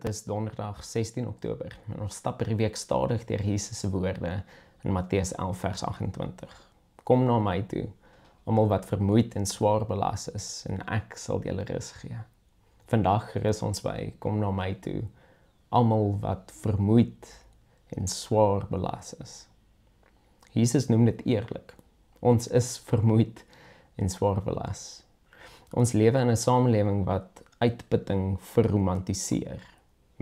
Dit is donderdag 16 Oktober en ons stap hierdie week stadig deur Jesus se woorde in Matteus 11 vers 28. Kom na my toe, almal wat vermoeid en swaar belas is, en ek sal julle rus gee. Vandag gerus ons by, kom na my toe, almal wat vermoeid en swaar belas is. Jesus noem dit eerlik. Ons is vermoeid en swaar belas. Ons lewe in 'n samelewing wat uitputting verromantiseer.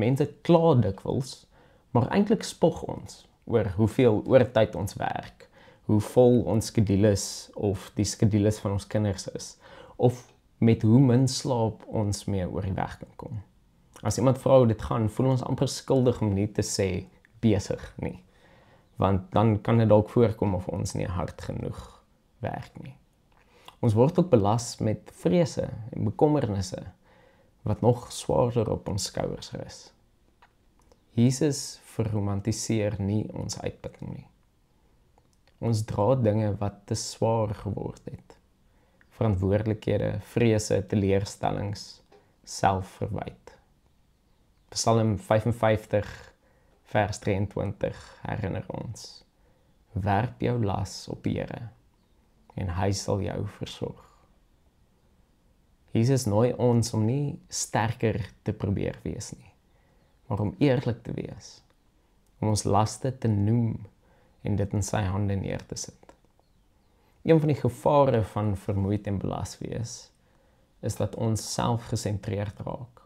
Mense kla dikwels, maar eintlik spog ons oor hoeveel oortyd ons werk, hoe vol ons skedules of die skedules van ons kinders is, of met hoe min slaap ons mee oor die weg kan kom. As iemand vra hoe dit gaan, voel ons amper skuldig om nie te sê besig nie, want dan kan dit dalk voorkom of ons nie hard genoeg werk nie. Ons word ook belas met vrese en bekommernisse wat nog swaarder op ons skouers rus. Jesus verromantiseer nie ons uitputting nie. Ons dra dinge wat te swaar geword het. Verantwoordelikhede, vrese, teleurstellings, selfverwyte. Psalm 55 vers 23 herinner ons: werp jou las op die Here en hy sal jou versorg. Jesus nooi ons om nie sterker te probeer wees nie, maar om eerlik te wees, om ons laste te noem en dit in sy hande neer te sit. Een van die gevare van vermoeid en belas wees, is dat ons selfgesentreerd raak.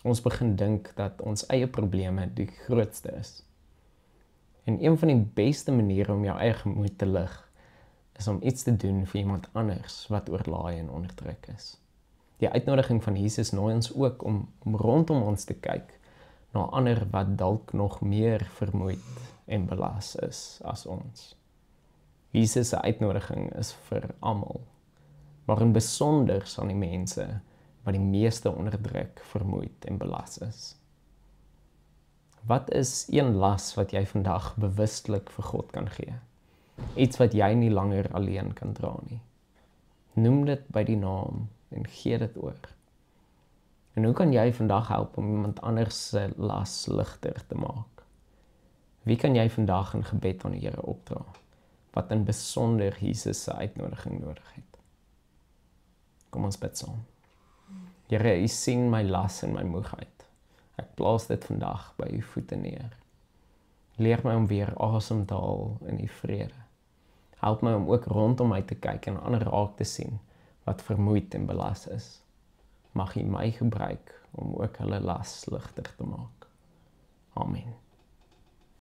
Ons begin dink dat ons eie probleme die grootste is. En een van die beste maniere om jou eie gemoed te lig, is om iets te doen vir iemand anders wat oorlaai en onderdruk is. Die uitnodiging van Jesus nooi ons ook om rondom ons te kyk na ander wat dalk nog meer vermoeid en belas is as ons. Jesus se uitnodiging is vir almal, maar in besonder aan die mense wat die meeste onderdruk, vermoeid en belas is. Wat is een las wat jy vandag bewustelik vir God kan gee? Iets wat jy nie langer alleen kan dra nie. Noem dit by die naam en gee dit oor. En hoe kan jy vandag help om iemand anders se las ligter te maak? Wie kan jy vandag in gebed aan die Here opdra, wat in besonder Jesus se uitnodiging nodig het? Kom ons bid saam. Here, U sien my las en my moegheid. Ek plaas dit vandag by U voete neer. Leer my om weer asem te haal in U vrede. Help my om ook rondom my te kyk en ander raak te sien wat vermoeid en belas is. Mag U my gebruik om ook hulle las ligter te maak. Amen.